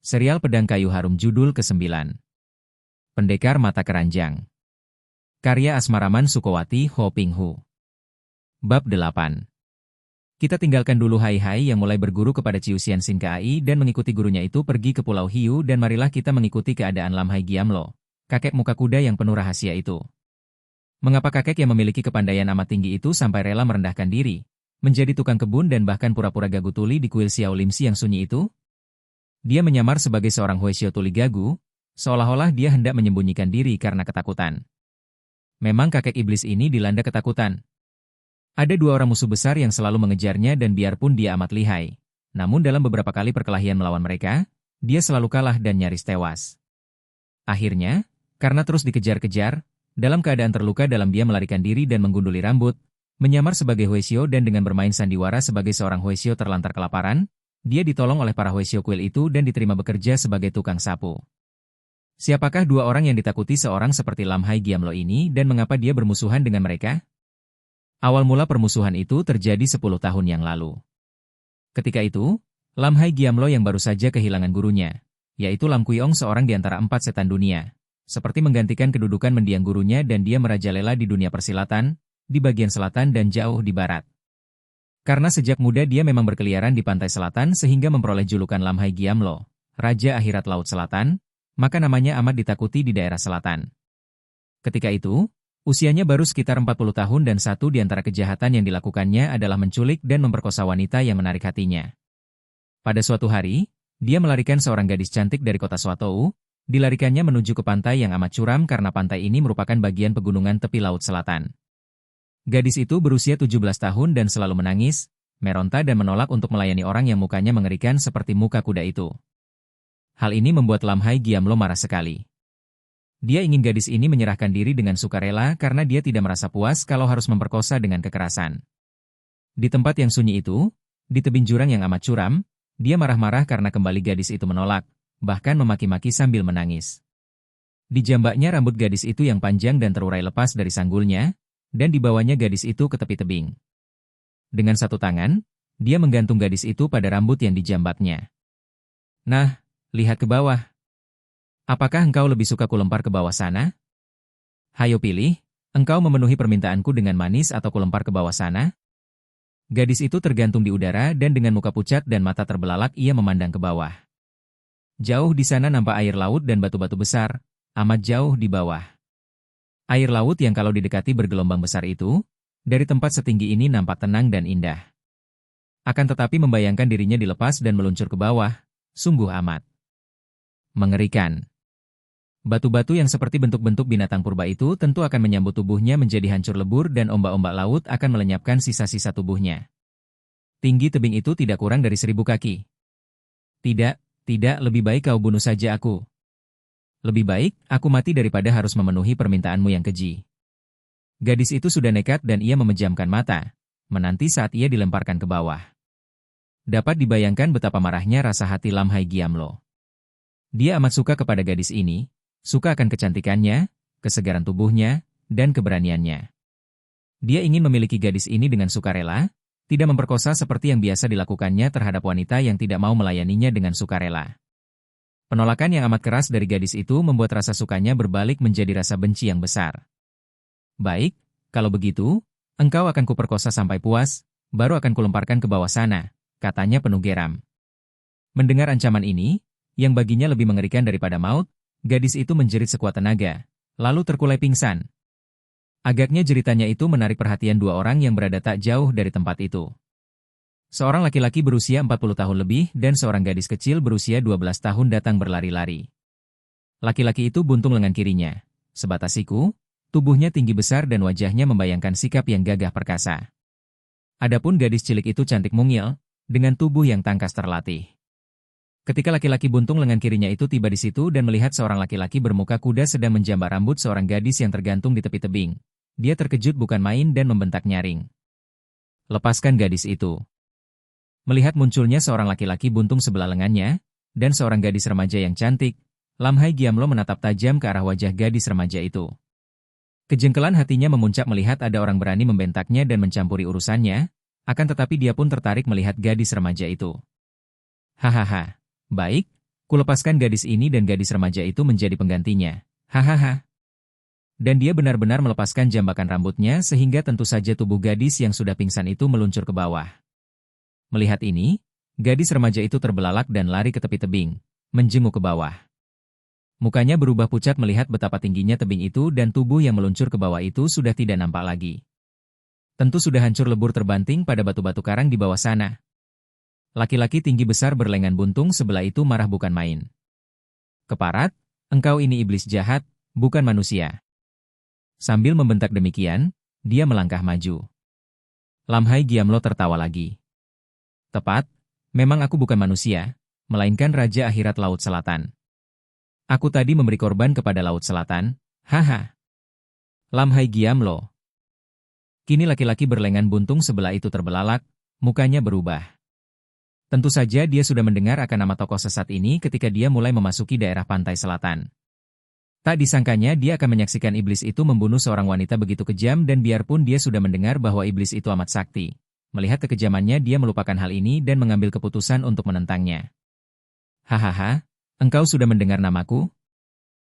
Serial Pedang Kayu Harum judul ke-9. Pendekar Mata Keranjang. Karya Asmaraman Sukowati Ho Ping Hu. Bab 8. Kita tinggalkan dulu Hai Hai yang mulai berguru kepada Ciu Xianxin Kai dan mengikuti gurunya itu pergi ke Pulau Hiu dan marilah kita mengikuti keadaan Lam Hai Giamlo, kakek muka kuda yang penuh rahasia itu. Mengapa kakek yang memiliki kepandaian amat tinggi itu sampai rela merendahkan diri, menjadi tukang kebun dan bahkan pura-pura gagu tuli di kuil Xiao Limsi yang sunyi itu? Dia menyamar sebagai seorang Huesio tuli gagu, seolah-olah dia hendak menyembunyikan diri karena ketakutan. Memang kakek iblis ini dilanda ketakutan. Ada dua orang musuh besar yang selalu mengejarnya dan biarpun dia amat lihai, namun dalam beberapa kali perkelahian melawan mereka, dia selalu kalah dan nyaris tewas. Akhirnya, karena terus dikejar-kejar, dalam keadaan terluka dalam dia melarikan diri dan menggunduli rambut, menyamar sebagai Huesio dan dengan bermain sandiwara sebagai seorang Huesio terlantar kelaparan, dia ditolong oleh para Huesio kuil itu dan diterima bekerja sebagai tukang sapu. Siapakah dua orang yang ditakuti seorang seperti Lam Hai Giamlo ini dan mengapa dia bermusuhan dengan mereka? Awal mula permusuhan itu terjadi 10 tahun yang lalu. Ketika itu, Lam Hai Giamlo yang baru saja kehilangan gurunya, yaitu Lam Kuiong seorang di antara 4 setan dunia, seperti menggantikan kedudukan mendiang gurunya dan dia merajalela di dunia persilatan, di bagian selatan dan jauh di barat. Karena sejak muda dia memang berkeliaran di pantai selatan sehingga memperoleh julukan Lam Hai Giamlo, Raja Akhirat Laut Selatan, maka namanya amat ditakuti di daerah selatan. Ketika itu, usianya baru sekitar 40 tahun dan satu di antara kejahatan yang dilakukannya adalah menculik dan memperkosa wanita yang menarik hatinya. Pada suatu hari, dia melarikan seorang gadis cantik dari kota Swatou, dilarikannya menuju ke pantai yang amat curam karena pantai ini merupakan bagian pegunungan tepi laut selatan. Gadis itu berusia 17 tahun dan selalu menangis, meronta dan menolak untuk melayani orang yang mukanya mengerikan seperti muka kuda itu. Hal ini membuat Lam Hai Giamlo marah sekali. Dia ingin gadis ini menyerahkan diri dengan sukarela karena dia tidak merasa puas kalau harus memperkosa dengan kekerasan. Di tempat yang sunyi itu, di tebing jurang yang amat curam, dia marah-marah karena kembali gadis itu menolak, bahkan memaki-maki sambil menangis. Dijambaknya rambut gadis itu yang panjang dan terurai lepas dari sanggulnya, dan dibawanya gadis itu ke tepi tebing. Dengan satu tangan, dia menggantung gadis itu pada rambut yang dijambatnya. Nah, lihat ke bawah. Apakah engkau lebih suka kulempar ke bawah sana? Hayo pilih, engkau memenuhi permintaanku dengan manis atau kulempar ke bawah sana? Gadis itu tergantung di udara dan dengan muka pucat dan mata terbelalak ia memandang ke bawah. Jauh di sana nampak air laut dan batu-batu besar, amat jauh di bawah. Air laut yang kalau didekati bergelombang besar itu, dari tempat setinggi ini nampak tenang dan indah. Akan tetapi membayangkan dirinya dilepas dan meluncur ke bawah, sungguh amat mengerikan. Batu-batu yang seperti bentuk-bentuk binatang purba itu tentu akan menyambut tubuhnya menjadi hancur lebur dan ombak-ombak laut akan melenyapkan sisa-sisa tubuhnya. Tinggi tebing itu tidak kurang dari 1000 kaki. Tidak, lebih baik kau bunuh saja aku. Lebih baik, aku mati daripada harus memenuhi permintaanmu yang keji. Gadis itu sudah nekat dan ia memejamkan mata, menanti saat ia dilemparkan ke bawah. Dapat dibayangkan betapa marahnya rasa hati Lam Hai Giamlo. Dia amat suka kepada gadis ini, suka akan kecantikannya, kesegaran tubuhnya, dan keberaniannya. Dia ingin memiliki gadis ini dengan sukarela, tidak memperkosa seperti yang biasa dilakukannya terhadap wanita yang tidak mau melayaninya dengan sukarela. Penolakan yang amat keras dari gadis itu membuat rasa sukanya berbalik menjadi rasa benci yang besar. Baik, kalau begitu, engkau akan kuperkosa sampai puas, baru akan kulemparkan ke bawah sana, katanya penuh geram. Mendengar ancaman ini, yang baginya lebih mengerikan daripada maut, gadis itu menjerit sekuat tenaga, lalu terkulai pingsan. Agaknya jeritannya itu menarik perhatian dua orang yang berada tak jauh dari tempat itu. Seorang laki-laki berusia 40 tahun lebih dan seorang gadis kecil berusia 12 tahun datang berlari-lari. Laki-laki itu buntung lengan kirinya, sebatas siku, tubuhnya tinggi besar dan wajahnya membayangkan sikap yang gagah perkasa. Adapun gadis cilik itu cantik mungil, dengan tubuh yang tangkas terlatih. Ketika laki-laki buntung lengan kirinya itu tiba di situ dan melihat seorang laki-laki bermuka kuda sedang menjambak rambut seorang gadis yang tergantung di tepi tebing, dia terkejut bukan main dan membentak nyaring. Lepaskan gadis itu. Melihat munculnya seorang laki-laki buntung sebelah lengannya, dan seorang gadis remaja yang cantik, Lam Hai Giamlo menatap tajam ke arah wajah gadis remaja itu. Kejengkelan hatinya memuncak melihat ada orang berani membentaknya dan mencampuri urusannya, akan tetapi dia pun tertarik melihat gadis remaja itu. Hahaha, baik, Kulepaskan gadis ini dan gadis remaja itu menjadi penggantinya. Hahaha. Dan dia benar-benar melepaskan jambakan rambutnya sehingga tentu saja tubuh gadis yang sudah pingsan itu meluncur ke bawah. Melihat ini, gadis remaja itu terbelalak dan lari ke tepi tebing, menjenguk ke bawah. Mukanya berubah pucat melihat betapa tingginya tebing itu dan tubuh yang meluncur ke bawah itu sudah tidak nampak lagi. Tentu sudah hancur lebur terbanting pada batu-batu karang di bawah sana. Laki-laki tinggi besar berlengan buntung sebelah itu marah bukan main. Keparat, engkau ini iblis jahat, bukan manusia. Sambil membentak demikian, dia melangkah maju. Lam Hai Giamlo tertawa lagi. Tepat, memang aku bukan manusia, melainkan Raja Akhirat Laut Selatan. Aku tadi memberi korban kepada Laut Selatan, haha. Lam Hai Giamlo. Kini laki-laki berlengan buntung sebelah itu terbelalak, mukanya berubah. Tentu saja dia sudah mendengar akan nama tokoh sesat ini ketika dia mulai memasuki daerah pantai selatan. Tak disangkanya dia akan menyaksikan iblis itu membunuh seorang wanita begitu kejam dan biarpun dia sudah mendengar bahwa iblis itu amat sakti. Melihat kekejamannya dia melupakan hal ini dan mengambil keputusan untuk menentangnya. Hahaha, engkau sudah mendengar namaku?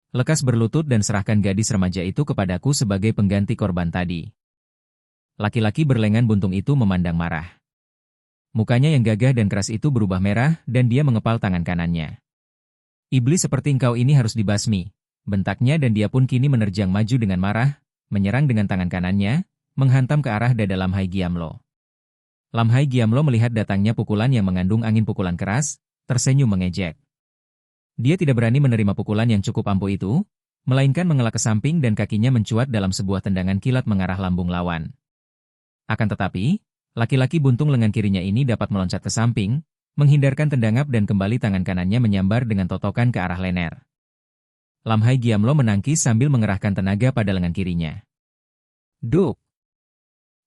Lekas berlutut dan serahkan gadis remaja itu kepadaku sebagai pengganti korban tadi. Laki-laki berlengan buntung itu memandang marah. Mukanya yang gagah dan keras itu berubah merah dan dia mengepal tangan kanannya. Iblis seperti engkau ini harus dibasmi, bentaknya dan dia pun kini menerjang maju dengan marah, menyerang dengan tangan kanannya, menghantam ke arah dada Lam Hai Giamlo. Lam Hai Giamlo melihat datangnya pukulan yang mengandung angin pukulan keras, tersenyum mengejek. Dia tidak berani menerima pukulan yang cukup ampuh itu, melainkan mengelak ke samping dan kakinya mencuat dalam sebuah tendangan kilat mengarah lambung lawan. Akan tetapi, laki-laki buntung lengan kirinya ini dapat meloncat ke samping, menghindarkan tendangap dan kembali tangan kanannya menyambar dengan totokan ke arah leher. Lam Hai Giamlo menangkis sambil mengerahkan tenaga pada lengan kirinya. Duk!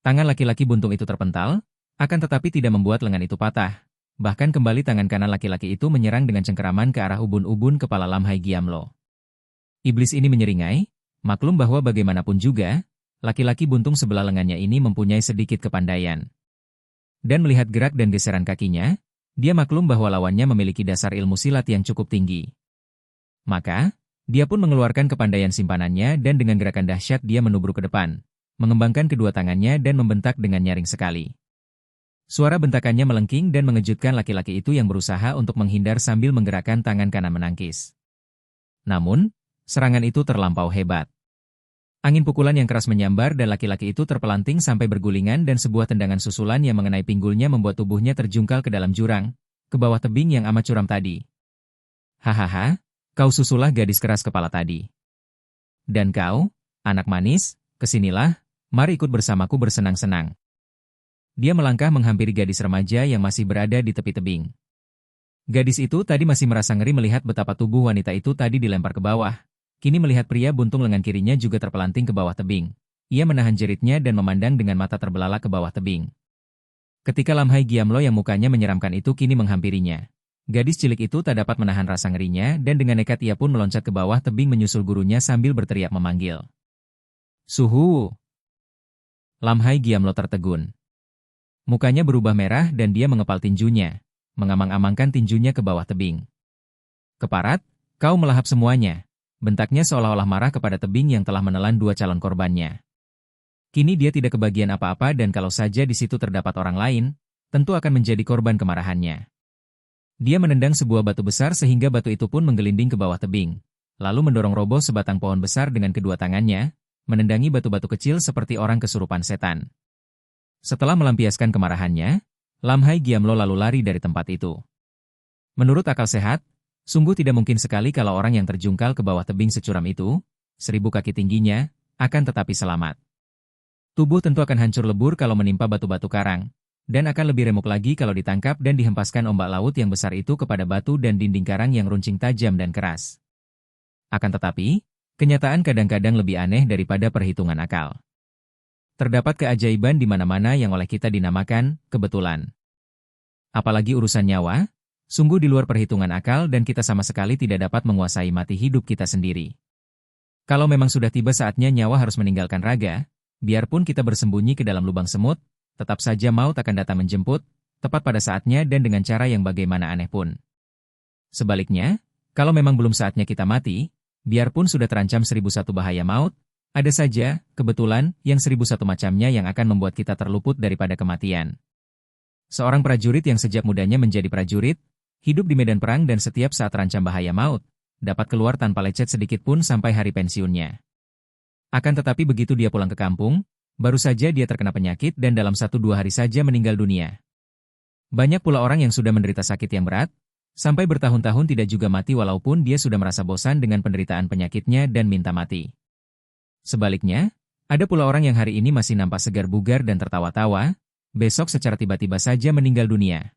Tangan laki-laki buntung itu terpental, akan tetapi tidak membuat lengan itu patah. Bahkan kembali tangan kanan laki-laki itu menyerang dengan cengkeraman ke arah ubun-ubun kepala Lam Hai Giamlo. Iblis ini menyeringai, maklum bahwa bagaimanapun juga, laki-laki buntung sebelah lengannya ini mempunyai sedikit kepandaian. Dan melihat gerak dan geseran kakinya, dia maklum bahwa lawannya memiliki dasar ilmu silat yang cukup tinggi. Maka, dia pun mengeluarkan kepandaian simpanannya dan dengan gerakan dahsyat dia menubruk ke depan, mengembangkan kedua tangannya dan membentak dengan nyaring sekali. Suara bentakannya melengking dan mengejutkan laki-laki itu yang berusaha untuk menghindar sambil menggerakkan tangan kanan menangkis. Namun, serangan itu terlampau hebat. Angin pukulan yang keras menyambar dan laki-laki itu terpelanting sampai bergulingan dan sebuah tendangan susulan yang mengenai pinggulnya membuat tubuhnya terjungkal ke dalam jurang, ke bawah tebing yang amat curam tadi. Hahaha, kau susulah gadis keras kepala tadi. Dan kau, anak manis, kesinilah, mari ikut bersamaku bersenang-senang. Dia melangkah menghampiri gadis remaja yang masih berada di tepi tebing. Gadis itu tadi masih merasa ngeri melihat betapa tubuh wanita itu tadi dilempar ke bawah. Kini melihat pria buntung lengan kirinya juga terpelanting ke bawah tebing. Ia menahan jeritnya dan memandang dengan mata terbelalak ke bawah tebing. Ketika Lam Hai Giamlo yang mukanya menyeramkan itu kini menghampirinya. Gadis cilik itu tak dapat menahan rasa ngerinya dan dengan nekat ia pun meloncat ke bawah tebing menyusul gurunya sambil berteriak memanggil. Suhu! Lam Hai Giamlo tertegun. Mukanya berubah merah dan dia mengepal tinjunya, mengamang-amangkan tinjunya ke bawah tebing. Keparat, kau melahap semuanya. Bentaknya seolah-olah marah kepada tebing yang telah menelan dua calon korbannya. Kini dia tidak kebagian apa-apa dan kalau saja di situ terdapat orang lain, tentu akan menjadi korban kemarahannya. Dia menendang sebuah batu besar sehingga batu itu pun menggelinding ke bawah tebing, lalu mendorong roboh sebatang pohon besar dengan kedua tangannya, menendangi batu-batu kecil seperti orang kesurupan setan. Setelah melampiaskan kemarahannya, Lam Hai Giamlo lalu lari dari tempat itu. Menurut akal sehat, sungguh tidak mungkin sekali kalau orang yang terjungkal ke bawah tebing securam itu, 1000 kaki tingginya, akan tetapi selamat. Tubuh tentu akan hancur lebur kalau menimpa batu-batu karang, dan akan lebih remuk lagi kalau ditangkap dan dihempaskan ombak laut yang besar itu kepada batu dan dinding karang yang runcing tajam dan keras. Akan tetapi, kenyataan kadang-kadang lebih aneh daripada perhitungan akal. Terdapat keajaiban di mana-mana yang oleh kita dinamakan kebetulan. Apalagi urusan nyawa, sungguh di luar perhitungan akal dan kita sama sekali tidak dapat menguasai mati hidup kita sendiri. Kalau memang sudah tiba saatnya nyawa harus meninggalkan raga, biarpun kita bersembunyi ke dalam lubang semut, tetap saja maut akan datang menjemput, tepat pada saatnya dan dengan cara yang bagaimana aneh pun. Sebaliknya, kalau memang belum saatnya kita mati, biarpun sudah terancam 1001 bahaya maut, ada saja, kebetulan, yang 1001 macamnya yang akan membuat kita terluput daripada kematian. Seorang prajurit yang sejak mudanya menjadi prajurit, hidup di medan perang dan setiap saat terancam bahaya maut, dapat keluar tanpa lecet sedikit pun sampai hari pensiunnya. Akan tetapi begitu dia pulang ke kampung, baru saja dia terkena penyakit dan dalam 1-2 hari saja meninggal dunia. Banyak pula orang yang sudah menderita sakit yang berat, sampai bertahun-tahun tidak juga mati walaupun dia sudah merasa bosan dengan penderitaan penyakitnya dan minta mati. Sebaliknya, ada pula orang yang hari ini masih nampak segar bugar dan tertawa-tawa, besok secara tiba-tiba saja meninggal dunia.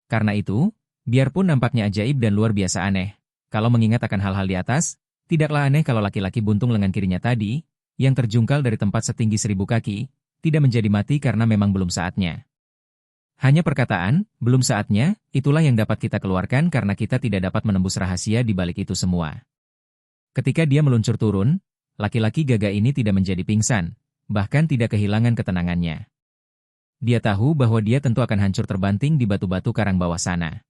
Karena itu, biarpun nampaknya ajaib dan luar biasa aneh, kalau mengingat akan hal-hal di atas, tidaklah aneh kalau laki-laki buntung lengan kirinya tadi, yang terjungkal dari tempat setinggi 1000 kaki, tidak menjadi mati karena memang belum saatnya. Hanya perkataan, belum saatnya, itulah yang dapat kita keluarkan karena kita tidak dapat menembus rahasia di balik itu semua. Ketika dia meluncur turun, laki-laki gagah ini tidak menjadi pingsan, bahkan tidak kehilangan ketenangannya. Dia tahu bahwa dia tentu akan hancur terbanting di batu-batu karang bawah sana.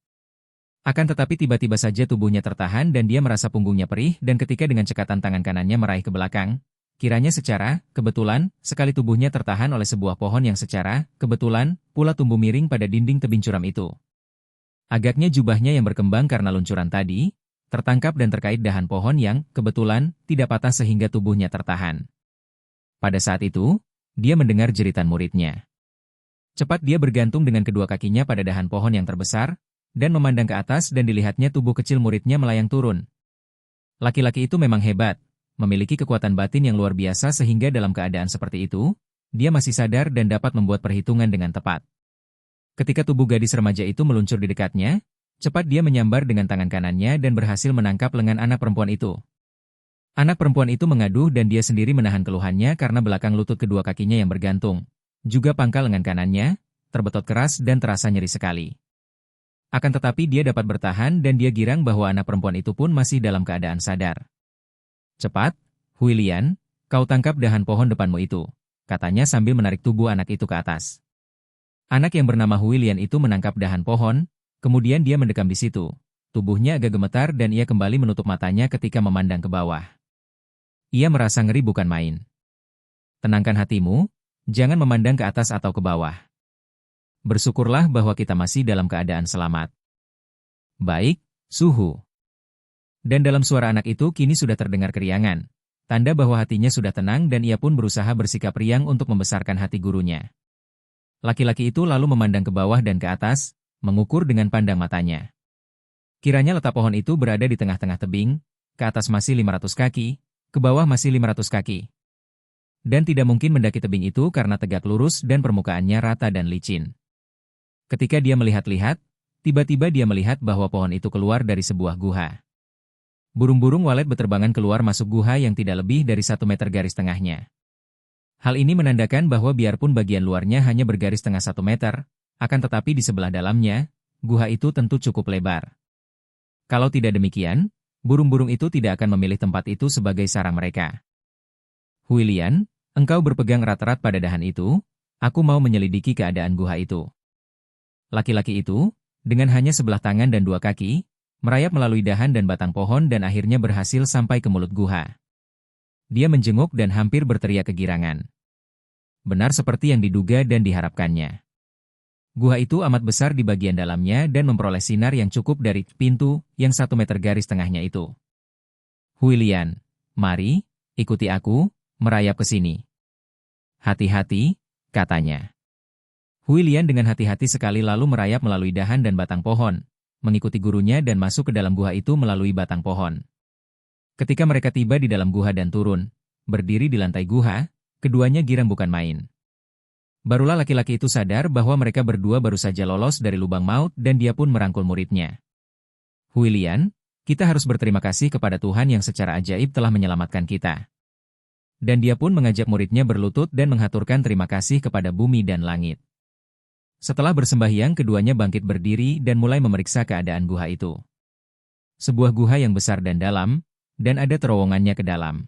Akan tetapi tiba-tiba saja tubuhnya tertahan dan dia merasa punggungnya perih dan ketika dengan cekatan tangan kanannya meraih ke belakang, kiranya secara kebetulan, sekali tubuhnya tertahan oleh sebuah pohon yang secara kebetulan pula tumbuh miring pada dinding tebing curam itu. Agaknya jubahnya yang berkembang karena luncuran tadi, tertangkap dan terkait dahan pohon yang kebetulan tidak patah sehingga tubuhnya tertahan. Pada saat itu, dia mendengar jeritan muridnya. Cepat dia bergantung dengan kedua kakinya pada dahan pohon yang terbesar, dan memandang ke atas dan dilihatnya tubuh kecil muridnya melayang turun. Laki-laki itu memang hebat. Memiliki kekuatan batin yang luar biasa sehingga dalam keadaan seperti itu, dia masih sadar dan dapat membuat perhitungan dengan tepat. Ketika tubuh gadis remaja itu meluncur di dekatnya, cepat dia menyambar dengan tangan kanannya dan berhasil menangkap lengan anak perempuan itu. Anak perempuan itu mengaduh dan dia sendiri menahan keluhannya karena belakang lutut kedua kakinya yang bergantung. Juga pangkal lengan kanannya, terbetot keras dan terasa nyeri sekali. Akan tetapi dia dapat bertahan dan dia girang bahwa anak perempuan itu pun masih dalam keadaan sadar. Cepat, Huilian, kau tangkap dahan pohon depanmu itu, katanya sambil menarik tubuh anak itu ke atas. Anak yang bernama Huilian itu menangkap dahan pohon, kemudian dia mendekam di situ. Tubuhnya agak gemetar dan ia kembali menutup matanya ketika memandang ke bawah. Ia merasa ngeri bukan main. Tenangkan hatimu, jangan memandang ke atas atau ke bawah. Bersyukurlah bahwa kita masih dalam keadaan selamat. Baik, Suhu. Dan dalam suara anak itu kini sudah terdengar keriangan, tanda bahwa hatinya sudah tenang dan ia pun berusaha bersikap riang untuk membesarkan hati gurunya. Laki-laki itu lalu memandang ke bawah dan ke atas, mengukur dengan pandang matanya. Kiranya letak pohon itu berada di tengah-tengah tebing, ke atas masih 500 kaki, ke bawah masih 500 kaki. Dan tidak mungkin mendaki tebing itu karena tegak lurus dan permukaannya rata dan licin. Ketika dia melihat-lihat, tiba-tiba dia melihat bahwa pohon itu keluar dari sebuah guha. Burung-burung walet berterbangan keluar masuk guha yang tidak lebih dari 1 meter garis tengahnya. Hal ini menandakan bahwa biarpun bagian luarnya hanya bergaris tengah 1 meter, akan tetapi di sebelah dalamnya, guha itu tentu cukup lebar. Kalau tidak demikian, burung-burung itu tidak akan memilih tempat itu sebagai sarang mereka. Huilian, engkau berpegang erat-erat pada dahan itu, aku mau menyelidiki keadaan guha itu. Laki-laki itu, dengan hanya sebelah tangan dan 2 kaki, merayap melalui dahan dan batang pohon dan akhirnya berhasil sampai ke mulut guha. Dia menjenguk dan hampir berteriak kegirangan. Benar seperti yang diduga dan diharapkannya. Guha itu amat besar di bagian dalamnya dan memperoleh sinar yang cukup dari pintu yang 1 meter garis tengahnya itu. Huilian, mari, ikuti aku, merayap ke sini. Hati-hati, katanya. Huilian dengan hati-hati sekali lalu merayap melalui dahan dan batang pohon, mengikuti gurunya dan masuk ke dalam guha itu melalui batang pohon. Ketika mereka tiba di dalam guha dan turun, berdiri di lantai guha, keduanya girang bukan main. Barulah laki-laki itu sadar bahwa mereka berdua baru saja lolos dari lubang maut dan dia pun merangkul muridnya. Huilian, kita harus berterima kasih kepada Tuhan yang secara ajaib telah menyelamatkan kita. Dan dia pun mengajak muridnya berlutut dan menghaturkan terima kasih kepada bumi dan langit. Setelah bersembahyang keduanya bangkit berdiri dan mulai memeriksa keadaan guha itu. Sebuah guha yang besar dan dalam, dan ada terowongannya ke dalam.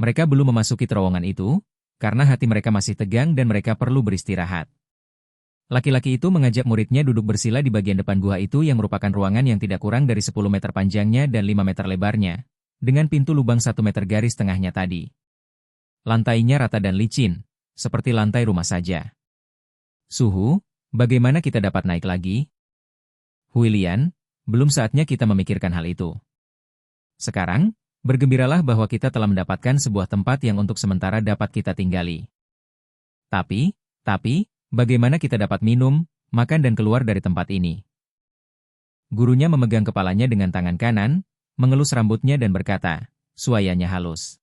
Mereka belum memasuki terowongan itu, karena hati mereka masih tegang dan mereka perlu beristirahat. Laki-laki itu mengajak muridnya duduk bersila di bagian depan gua itu yang merupakan ruangan yang tidak kurang dari 10 meter panjangnya dan 5 meter lebarnya, dengan pintu lubang 1 meter garis tengahnya tadi. Lantainya rata dan licin, seperti lantai rumah saja. Suhu, bagaimana kita dapat naik lagi? Huilian, belum saatnya kita memikirkan hal itu. Sekarang, bergembiralah bahwa kita telah mendapatkan sebuah tempat yang untuk sementara dapat kita tinggali. Tapi, bagaimana kita dapat minum, makan dan keluar dari tempat ini? Gurunya memegang kepalanya dengan tangan kanan, mengelus rambutnya dan berkata, suayanya halus.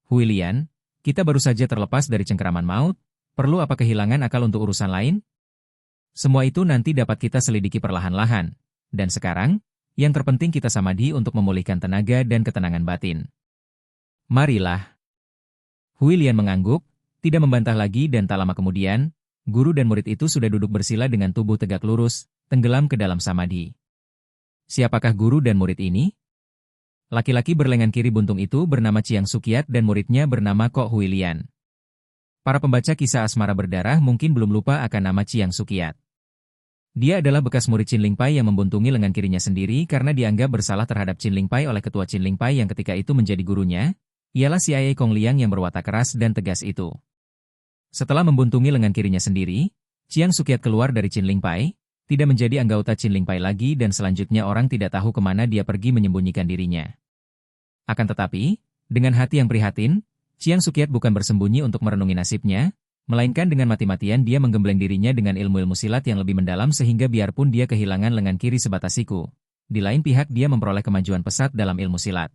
Huilian, kita baru saja terlepas dari cengkeraman maut, perlu apa kehilangan akal untuk urusan lain? Semua itu nanti dapat kita selidiki perlahan-lahan. Dan sekarang, yang terpenting kita samadhi untuk memulihkan tenaga dan ketenangan batin. Marilah. Huilian mengangguk, tidak membantah lagi dan tak lama kemudian, guru dan murid itu sudah duduk bersila dengan tubuh tegak lurus, tenggelam ke dalam samadhi. Siapakah guru dan murid ini? Laki-laki berlengan kiri buntung itu bernama Chiang Sukiat dan muridnya bernama Kok Huilian. Para pembaca kisah asmara berdarah mungkin belum lupa akan nama Chiang Sukiat. Dia adalah bekas murid Qin Lingpai yang membuntungi lengan kirinya sendiri karena dianggap bersalah terhadap Qin Lingpai oleh ketua Qin Lingpai yang ketika itu menjadi gurunya, ialah CIA Kong Liang yang berwatak keras dan tegas itu. Setelah membuntungi lengan kirinya sendiri, Chiang Sukiat keluar dari Qin Lingpai, tidak menjadi anggota Qin Lingpai lagi dan selanjutnya orang tidak tahu kemana dia pergi menyembunyikan dirinya. Akan tetapi, dengan hati yang prihatin, Chiang Sukiat bukan bersembunyi untuk merenungi nasibnya, melainkan dengan mati-matian dia menggembleng dirinya dengan ilmu-ilmu silat yang lebih mendalam sehingga biarpun dia kehilangan lengan kiri sebatas siku, di lain pihak dia memperoleh kemajuan pesat dalam ilmu silat.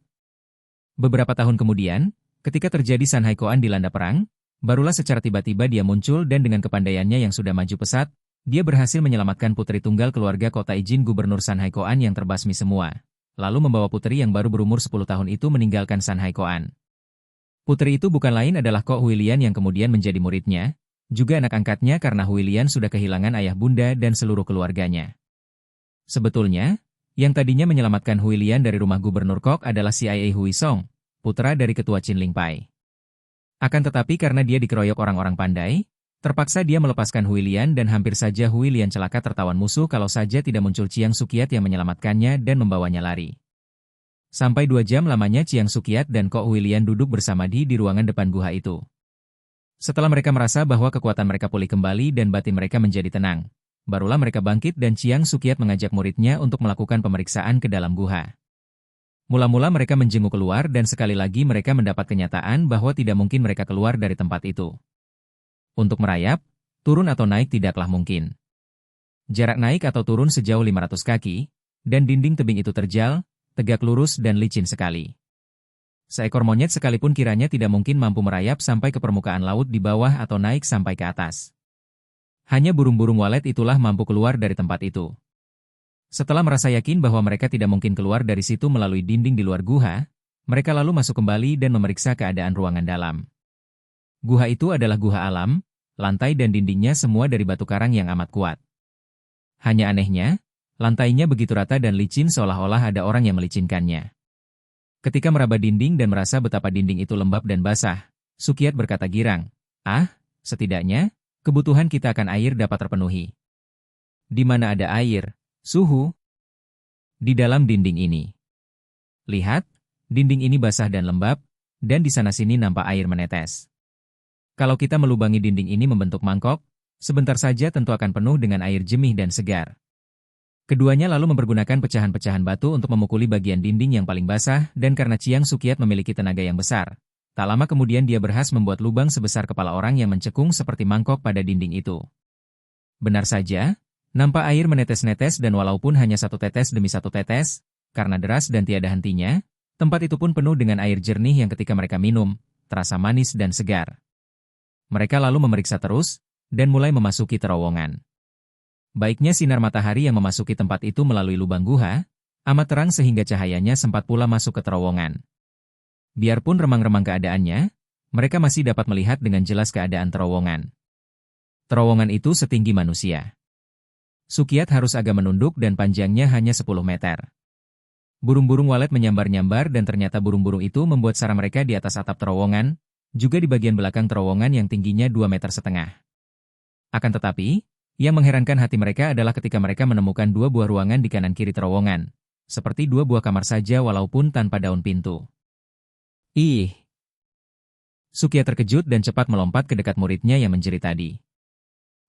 Beberapa tahun kemudian, ketika terjadi San Haikoan dilanda perang, barulah secara tiba-tiba dia muncul dan dengan kepandaiannya yang sudah maju pesat, dia berhasil menyelamatkan putri tunggal keluarga kota Ijin Gubernur San Haikoan yang terbasmi semua, lalu membawa putri yang baru berumur 10 tahun itu meninggalkan San Haikoan. Putri itu bukan lain adalah Kok Huilian yang kemudian menjadi muridnya, juga anak angkatnya karena Huilian sudah kehilangan ayah bunda dan seluruh keluarganya. Sebetulnya, yang tadinya menyelamatkan Huilian dari rumah Gubernur Kok adalah CIA Hui Song, putra dari ketua Qin Lingpai. Akan tetapi karena dia dikeroyok orang-orang pandai, terpaksa dia melepaskan Huilian dan hampir saja Huilian celaka tertawan musuh kalau saja tidak muncul Chiang Sukiat yang menyelamatkannya dan membawanya lari. Sampai 2 jam lamanya Chiang Sukiat dan Kok Huilian duduk bersamadi di ruangan depan gua itu. Setelah mereka merasa bahwa kekuatan mereka pulih kembali dan batin mereka menjadi tenang, barulah mereka bangkit dan Chiang Sukiat mengajak muridnya untuk melakukan pemeriksaan ke dalam gua. Mula-mula mereka menjenguk keluar dan sekali lagi mereka mendapat kenyataan bahwa tidak mungkin mereka keluar dari tempat itu. Untuk merayap, turun atau naik tidaklah mungkin. Jarak naik atau turun sejauh 500 kaki, dan dinding tebing itu terjal, tegak lurus dan licin sekali. Seekor monyet sekalipun kiranya tidak mungkin mampu merayap sampai ke permukaan laut di bawah atau naik sampai ke atas. Hanya burung-burung walet itulah mampu keluar dari tempat itu. Setelah merasa yakin bahwa mereka tidak mungkin keluar dari situ melalui dinding di luar guha, mereka lalu masuk kembali dan memeriksa keadaan ruangan dalam. Guha itu adalah guha alam, lantai dan dindingnya semua dari batu karang yang amat kuat. Hanya anehnya, lantainya begitu rata dan licin seolah-olah ada orang yang melicinkannya. Ketika meraba dinding dan merasa betapa dinding itu lembab dan basah, Sukiat berkata girang, setidaknya, kebutuhan kita akan air dapat terpenuhi. Di mana ada air, Suhu? Di dalam dinding ini. Lihat, dinding ini basah dan lembab, dan di sana-sini nampak air menetes. Kalau kita melubangi dinding ini membentuk mangkok, sebentar saja tentu akan penuh dengan air jernih dan segar. Keduanya lalu mempergunakan pecahan-pecahan batu untuk memukuli bagian dinding yang paling basah dan karena Chiang Sukiat memiliki tenaga yang besar, tak lama kemudian dia berhasil membuat lubang sebesar kepala orang yang mencekung seperti mangkok pada dinding itu. Benar saja, nampak air menetes-netes dan walaupun hanya satu tetes demi satu tetes, karena deras dan tiada hentinya, tempat itu pun penuh dengan air jernih yang ketika mereka minum, terasa manis dan segar. Mereka lalu memeriksa terus, dan mulai memasuki terowongan. Baiknya sinar matahari yang memasuki tempat itu melalui lubang guha, amat terang sehingga cahayanya sempat pula masuk ke terowongan. Biarpun remang-remang keadaannya, mereka masih dapat melihat dengan jelas keadaan terowongan. Terowongan itu setinggi manusia. Sukiat harus agak menunduk dan panjangnya hanya 10 meter. Burung-burung walet menyambar-nyambar dan ternyata burung-burung itu membuat sarang mereka di atas atap terowongan, juga di bagian belakang terowongan yang tingginya 2,5 meter. Akan tetapi, Yang mengherankan hati mereka adalah ketika mereka menemukan dua buah ruangan di kanan kiri terowongan. Seperti dua buah kamar saja walaupun tanpa daun pintu. Ih! Sukia terkejut dan cepat melompat ke dekat muridnya yang menjerit tadi.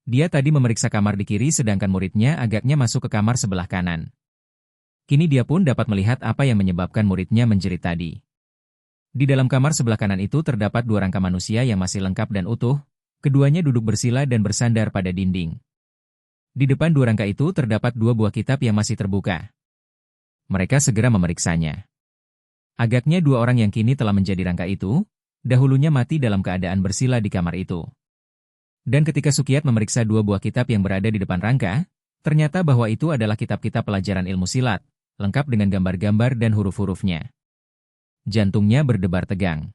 Dia tadi memeriksa kamar di kiri sedangkan muridnya agaknya masuk ke kamar sebelah kanan. Kini dia pun dapat melihat apa yang menyebabkan muridnya menjerit tadi. Di dalam kamar sebelah kanan itu terdapat dua rangka manusia yang masih lengkap dan utuh, keduanya duduk bersila dan bersandar pada dinding. Di depan dua rangka itu terdapat dua buah kitab yang masih terbuka. Mereka segera memeriksanya. Agaknya dua orang yang kini telah menjadi rangka itu, dahulunya mati dalam keadaan bersila di kamar itu. Dan ketika Sukiat memeriksa dua buah kitab yang berada di depan rangka, ternyata bahwa itu adalah kitab-kitab pelajaran ilmu silat, lengkap dengan gambar-gambar dan huruf-hurufnya. Jantungnya berdebar tegang.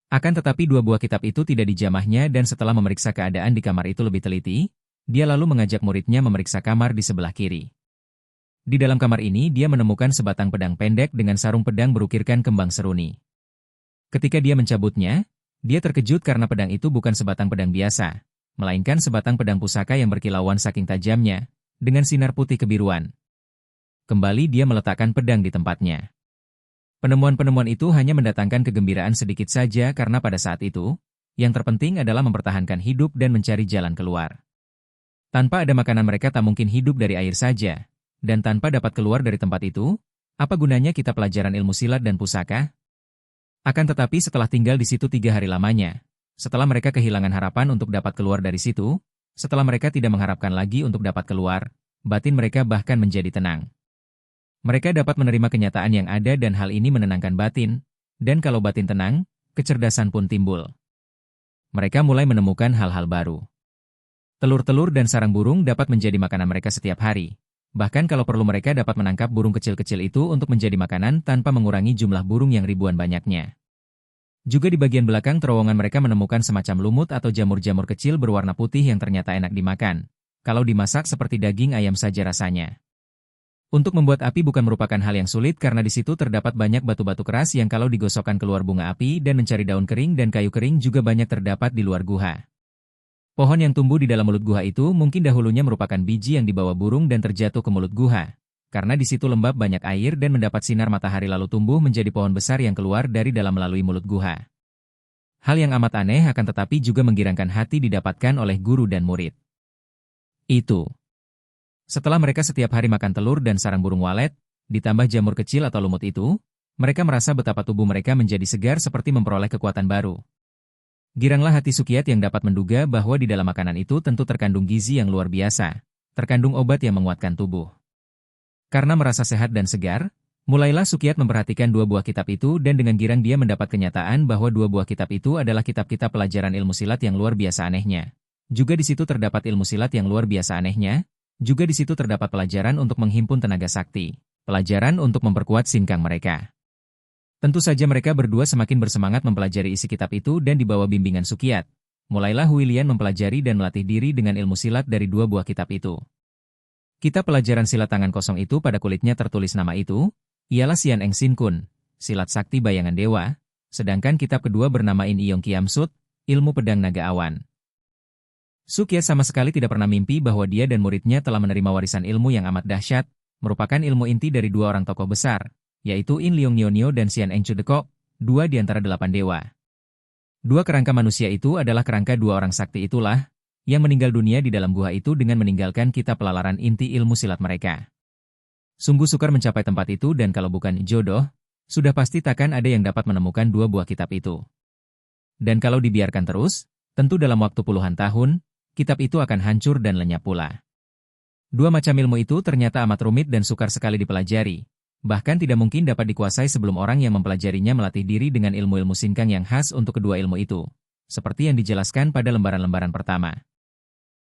Akan tetapi dua buah kitab itu tidak dijamahnya dan setelah memeriksa keadaan di kamar itu lebih teliti, dia lalu mengajak muridnya memeriksa kamar di sebelah kiri. Di dalam kamar ini dia menemukan sebatang pedang pendek dengan sarung pedang berukirkan kembang seruni. Ketika dia mencabutnya, dia terkejut karena pedang itu bukan sebatang pedang biasa, melainkan sebatang pedang pusaka yang berkilauan saking tajamnya, dengan sinar putih kebiruan. Kembali dia meletakkan pedang di tempatnya. Penemuan-penemuan itu hanya mendatangkan kegembiraan sedikit saja karena pada saat itu, yang terpenting adalah mempertahankan hidup dan mencari jalan keluar. Tanpa ada makanan mereka tak mungkin hidup dari air saja, dan tanpa dapat keluar dari tempat itu, apa gunanya kita pelajaran ilmu silat dan pusaka? Akan tetapi setelah tinggal di situ 3 hari lamanya, setelah mereka kehilangan harapan untuk dapat keluar dari situ, setelah mereka tidak mengharapkan lagi untuk dapat keluar, batin mereka bahkan menjadi tenang. Mereka dapat menerima kenyataan yang ada dan hal ini menenangkan batin, dan kalau batin tenang, kecerdasan pun timbul. Mereka mulai menemukan hal-hal baru. Telur-telur dan sarang burung dapat menjadi makanan mereka setiap hari. Bahkan kalau perlu mereka dapat menangkap burung kecil-kecil itu untuk menjadi makanan tanpa mengurangi jumlah burung yang ribuan banyaknya. Juga di bagian belakang terowongan mereka menemukan semacam lumut atau jamur-jamur kecil berwarna putih yang ternyata enak dimakan. Kalau dimasak seperti daging ayam saja rasanya. Untuk membuat api bukan merupakan hal yang sulit karena di situ terdapat banyak batu-batu keras yang kalau digosokkan keluar bunga api dan mencari daun kering dan kayu kering juga banyak terdapat di luar guha. Pohon yang tumbuh di dalam mulut guha itu mungkin dahulunya merupakan biji yang dibawa burung dan terjatuh ke mulut guha. Karena di situ lembab banyak air dan mendapat sinar matahari lalu tumbuh menjadi pohon besar yang keluar dari dalam melalui mulut guha. Hal yang amat aneh akan tetapi juga menggirangkan hati didapatkan oleh guru dan murid. Itu. Setelah mereka setiap hari makan telur dan sarang burung walet, ditambah jamur kecil atau lumut itu, mereka merasa betapa tubuh mereka menjadi segar seperti memperoleh kekuatan baru. Giranglah hati Sukiat yang dapat menduga bahwa di dalam makanan itu tentu terkandung gizi yang luar biasa, terkandung obat yang menguatkan tubuh. Karena merasa sehat dan segar, mulailah Sukiat memperhatikan dua buah kitab itu dan dengan girang dia mendapat kenyataan bahwa dua buah kitab itu adalah kitab-kitab pelajaran ilmu silat yang luar biasa anehnya. Juga di situ terdapat ilmu silat yang luar biasa anehnya, juga di situ terdapat pelajaran untuk menghimpun tenaga sakti, pelajaran untuk memperkuat sinkang mereka. Tentu saja mereka berdua semakin bersemangat mempelajari isi kitab itu dan di bawah bimbingan Sukiat. Mulailah Huilian mempelajari dan melatih diri dengan ilmu silat dari dua buah kitab itu. Kitab pelajaran silat tangan kosong itu pada kulitnya tertulis nama itu, ialah Sian Eng Sin Kun, silat sakti bayangan dewa, sedangkan kitab kedua bernama In Iong Kiam Sut, ilmu pedang naga awan. Sukiat sama sekali tidak pernah mimpi bahwa dia dan muridnya telah menerima warisan ilmu yang amat dahsyat, merupakan ilmu inti dari dua orang tokoh besar, yaitu In Leong Nionio dan Sian Eng Chudeko, dua di antara 8 dewa. Dua kerangka manusia itu adalah kerangka dua orang sakti itulah, yang meninggal dunia di dalam gua itu dengan meninggalkan kitab pelalaran inti ilmu silat mereka. Sungguh sukar mencapai tempat itu dan kalau bukan jodoh, sudah pasti takkan ada yang dapat menemukan dua buah kitab itu. Dan kalau dibiarkan terus, tentu dalam waktu puluhan tahun, kitab itu akan hancur dan lenyap pula. Dua macam ilmu itu ternyata amat rumit dan sukar sekali dipelajari. Bahkan tidak mungkin dapat dikuasai sebelum orang yang mempelajarinya melatih diri dengan ilmu-ilmu sinkang yang khas untuk kedua ilmu itu, seperti yang dijelaskan pada lembaran-lembaran pertama.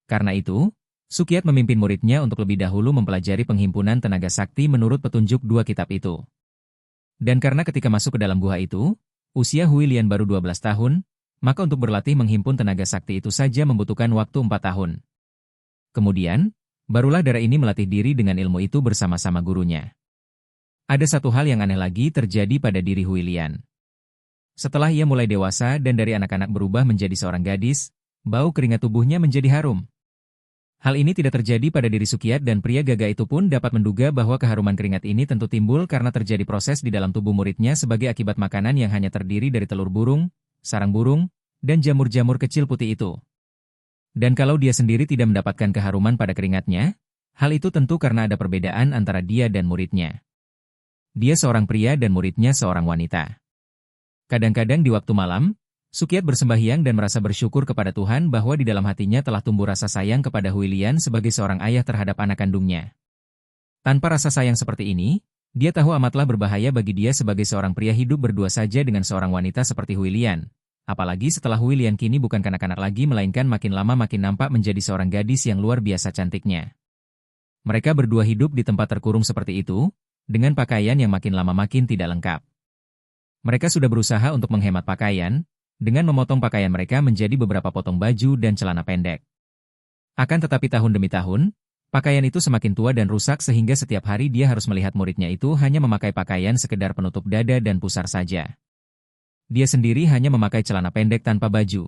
Karena itu, Sukiat memimpin muridnya untuk lebih dahulu mempelajari penghimpunan tenaga sakti menurut petunjuk dua kitab itu. Dan karena ketika masuk ke dalam gua itu, usia Huilian baru 12 tahun, maka untuk berlatih menghimpun tenaga sakti itu saja membutuhkan waktu 4 tahun. Kemudian, barulah darah ini melatih diri dengan ilmu itu bersama-sama gurunya. Ada satu hal yang aneh lagi terjadi pada diri Huilian. Setelah ia mulai dewasa dan dari anak-anak berubah menjadi seorang gadis, bau keringat tubuhnya menjadi harum. Hal ini tidak terjadi pada diri Sukiat dan pria gagah itu pun dapat menduga bahwa keharuman keringat ini tentu timbul karena terjadi proses di dalam tubuh muridnya sebagai akibat makanan yang hanya terdiri dari telur burung, sarang burung, dan jamur-jamur kecil putih itu. Dan kalau dia sendiri tidak mendapatkan keharuman pada keringatnya, hal itu tentu karena ada perbedaan antara dia dan muridnya. Dia seorang pria dan muridnya seorang wanita. Kadang-kadang di waktu malam, Sukiat bersembahyang dan merasa bersyukur kepada Tuhan bahwa di dalam hatinya telah tumbuh rasa sayang kepada Huilian sebagai seorang ayah terhadap anak kandungnya. Tanpa rasa sayang seperti ini, dia tahu amatlah berbahaya bagi dia sebagai seorang pria hidup berdua saja dengan seorang wanita seperti Huilian. Apalagi setelah Huilian kini bukan kanak-kanak lagi melainkan makin lama makin nampak menjadi seorang gadis yang luar biasa cantiknya. Mereka berdua hidup di tempat terkurung seperti itu, dengan pakaian yang makin lama makin tidak lengkap. Mereka sudah berusaha untuk menghemat pakaian, dengan memotong pakaian mereka menjadi beberapa potong baju dan celana pendek. Akan tetapi tahun demi tahun, pakaian itu semakin tua dan rusak sehingga setiap hari dia harus melihat muridnya itu hanya memakai pakaian sekedar penutup dada dan pusar saja. Dia sendiri hanya memakai celana pendek tanpa baju.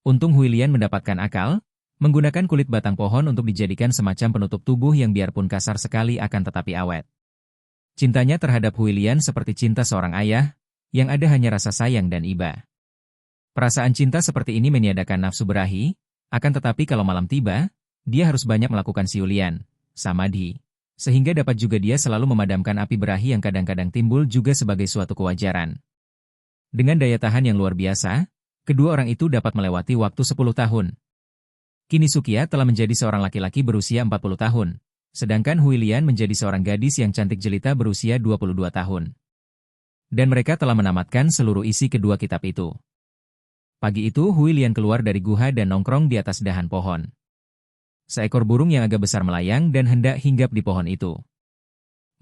Untung Huilian mendapatkan akal, menggunakan kulit batang pohon untuk dijadikan semacam penutup tubuh yang biarpun kasar sekali akan tetapi awet. Cintanya terhadap Huilian seperti cinta seorang ayah, yang ada hanya rasa sayang dan iba. Perasaan cinta seperti ini meniadakan nafsu berahi, akan tetapi kalau malam tiba, dia harus banyak melakukan siulian, samadhi, sehingga dapat juga dia selalu memadamkan api berahi yang kadang-kadang timbul juga sebagai suatu kewajaran. Dengan daya tahan yang luar biasa, kedua orang itu dapat melewati waktu 10 tahun. Kini Sukiat telah menjadi seorang laki-laki berusia 40 tahun, sedangkan Huilian menjadi seorang gadis yang cantik jelita berusia 22 tahun. Dan mereka telah menamatkan seluruh isi kedua kitab itu. Pagi itu Huilian keluar dari guha dan nongkrong di atas dahan pohon. Seekor burung yang agak besar melayang dan hendak hinggap di pohon itu.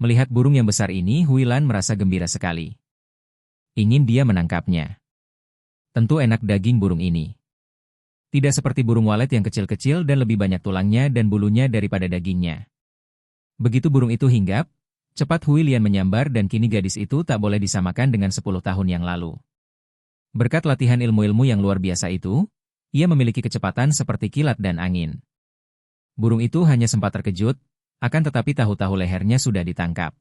Melihat burung yang besar ini, Huilian merasa gembira sekali. Ingin dia menangkapnya. Tentu enak daging burung ini. Tidak seperti burung walet yang kecil-kecil dan lebih banyak tulangnya dan bulunya daripada dagingnya. Begitu burung itu hinggap, cepat Huilian menyambar dan kini gadis itu tak boleh disamakan dengan 10 tahun yang lalu. Berkat latihan ilmu-ilmu yang luar biasa itu, ia memiliki kecepatan seperti kilat dan angin. Burung itu hanya sempat terkejut, akan tetapi tahu-tahu lehernya sudah ditangkap.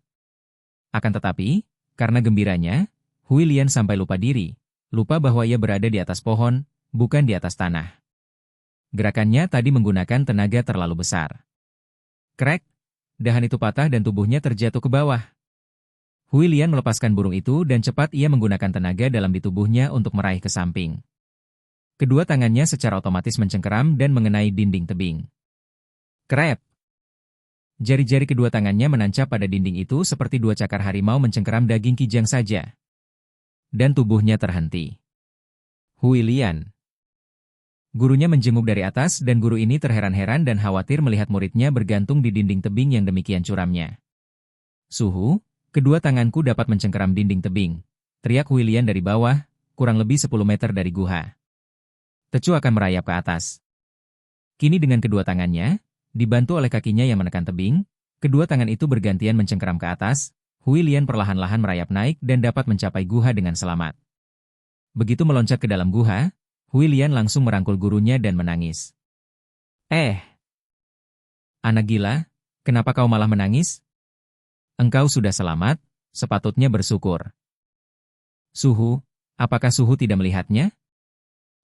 Akan tetapi, karena gembiranya, Huilian sampai lupa diri, lupa bahwa ia berada di atas pohon, bukan di atas tanah. Gerakannya tadi menggunakan tenaga terlalu besar. Krek, dahan itu patah dan tubuhnya terjatuh ke bawah. Huilian melepaskan burung itu dan cepat ia menggunakan tenaga dalam di tubuhnya untuk meraih ke samping. Kedua tangannya secara otomatis mencengkeram dan mengenai dinding tebing. Krep! Jari-jari kedua tangannya menancap pada dinding itu seperti dua cakar harimau mencengkeram daging kijang saja. Dan tubuhnya terhenti. Huilian. Gurunya menjenguk dari atas dan guru ini terheran-heran dan khawatir melihat muridnya bergantung di dinding tebing yang demikian curamnya. Suhu, kedua tanganku dapat mencengkeram dinding tebing, teriak Huilian dari bawah, kurang lebih 10 meter dari guha. Tecu akan merayap ke atas. Kini dengan kedua tangannya, dibantu oleh kakinya yang menekan tebing, kedua tangan itu bergantian mencengkeram ke atas, Huilian perlahan-lahan merayap naik dan dapat mencapai guha dengan selamat. Begitu meloncat ke dalam guha, Huilian langsung merangkul gurunya dan menangis. Anak gila, kenapa kau malah menangis? Engkau sudah selamat, sepatutnya bersyukur. Suhu, apakah Suhu tidak melihatnya?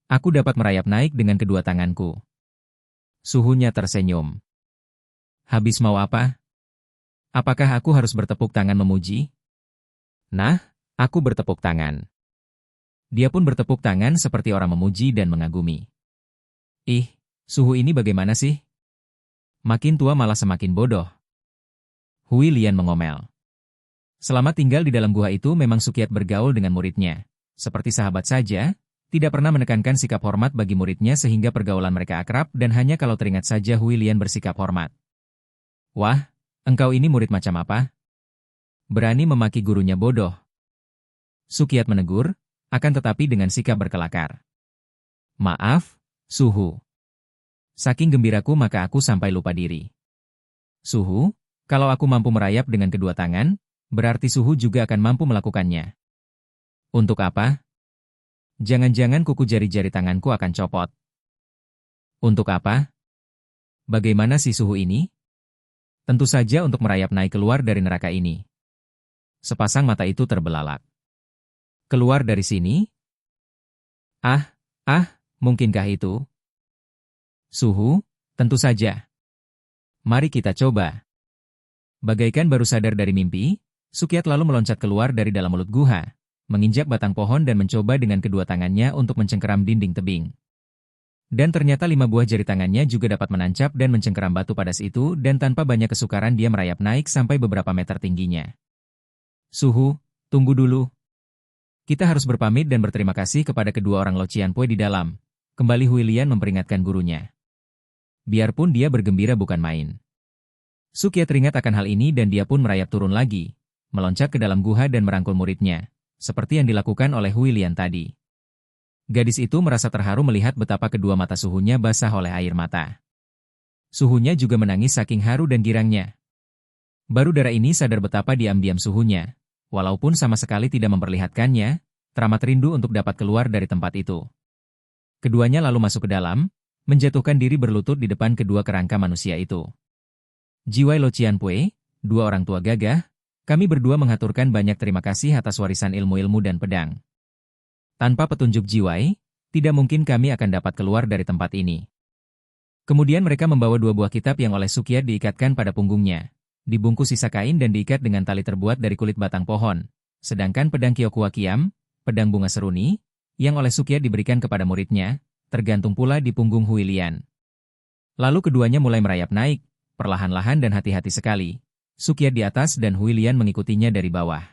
Aku dapat merayap naik dengan kedua tanganku. Suhunya tersenyum. Habis mau apa? Apakah aku harus bertepuk tangan memuji? Nah, aku bertepuk tangan. Dia pun bertepuk tangan seperti orang memuji dan mengagumi. Ih, Suhu ini bagaimana sih? Makin tua malah semakin bodoh. Huilian mengomel. Selama tinggal di dalam gua itu memang Sukiat bergaul dengan muridnya. Seperti sahabat saja, tidak pernah menekankan sikap hormat bagi muridnya sehingga pergaulan mereka akrab dan hanya kalau teringat saja Huilian bersikap hormat. Wah, engkau ini murid macam apa? Berani memaki gurunya bodoh. Sukiat menegur, akan tetapi dengan sikap berkelakar. Maaf, Suhu. Saking gembiraku maka aku sampai lupa diri. Suhu, kalau aku mampu merayap dengan kedua tangan, berarti Suhu juga akan mampu melakukannya. Untuk apa? Jangan-jangan kuku jari-jari tanganku akan copot. Untuk apa? Bagaimana si suhu ini? Tentu saja untuk merayap naik keluar dari neraka ini. Sepasang mata itu terbelalak. Keluar dari sini? Ah, mungkinkah itu? Suhu, tentu saja. Mari kita coba. Bagaikan baru sadar dari mimpi, Sukiat lalu meloncat keluar dari dalam mulut guha, menginjak batang pohon dan mencoba dengan kedua tangannya untuk mencengkeram dinding tebing. Dan ternyata 5 buah jari tangannya juga dapat menancap dan mencengkeram batu padas itu dan tanpa banyak kesukaran dia merayap naik sampai beberapa meter tingginya. Suhu, tunggu dulu. Kita harus berpamit dan berterima kasih kepada kedua orang Lo Cianpui di dalam. Kembali Huilian memperingatkan gurunya. Biarpun dia bergembira bukan main. Sukiat teringat akan hal ini dan dia pun merayap turun lagi, meloncat ke dalam guha dan merangkul muridnya, seperti yang dilakukan oleh Huilian tadi. Gadis itu merasa terharu melihat betapa kedua mata suhunya basah oleh air mata. Suhunya juga menangis saking haru dan girangnya. Baru Dara ini sadar betapa diam-diam suhunya, walaupun sama sekali tidak memperlihatkannya, teramat rindu untuk dapat keluar dari tempat itu. Keduanya lalu masuk ke dalam, menjatuhkan diri berlutut di depan kedua kerangka manusia itu. Jiwai Lo Cianpui, dua orang tua gagah, kami berdua mengaturkan banyak terima kasih atas warisan ilmu-ilmu dan pedang. Tanpa petunjuk Jiwai, tidak mungkin kami akan dapat keluar dari tempat ini. Kemudian mereka membawa 2 buah kitab yang oleh Sukiat diikatkan pada punggungnya, dibungkus sisa kain dan diikat dengan tali terbuat dari kulit batang pohon. Sedangkan pedang Kyokua Kiam, pedang bunga seruni, yang oleh Sukiat diberikan kepada muridnya, tergantung pula di punggung Huilian. Lalu keduanya mulai merayap naik, perlahan-lahan dan hati-hati sekali. Sukiat di atas dan Huilian mengikutinya dari bawah.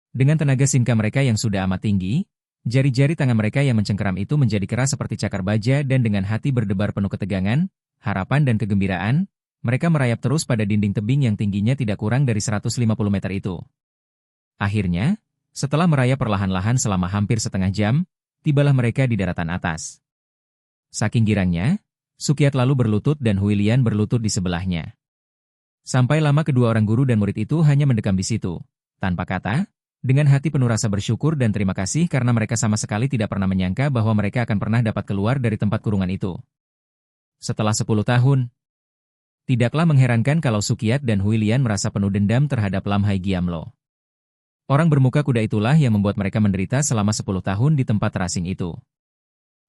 Dengan tenaga sinka mereka yang sudah amat tinggi, jari-jari tangan mereka yang mencengkeram itu menjadi keras seperti cakar baja dan dengan hati berdebar penuh ketegangan, harapan dan kegembiraan, mereka merayap terus pada dinding tebing yang tingginya tidak kurang dari 150 meter itu. Akhirnya, setelah merayap perlahan-lahan selama hampir setengah jam, tibalah mereka di daratan atas. Saking girangnya, Sukiat lalu berlutut dan Huilian berlutut di sebelahnya. Sampai lama kedua orang guru dan murid itu hanya mendekam di situ, tanpa kata, dengan hati penuh rasa bersyukur dan terima kasih karena mereka sama sekali tidak pernah menyangka bahwa mereka akan pernah dapat keluar dari tempat kurungan itu. Setelah 10 tahun, tidaklah mengherankan kalau Sukiat dan Huilian merasa penuh dendam terhadap Lam Hai Giamlo. Orang bermuka kuda itulah yang membuat mereka menderita selama 10 tahun di tempat terasing itu.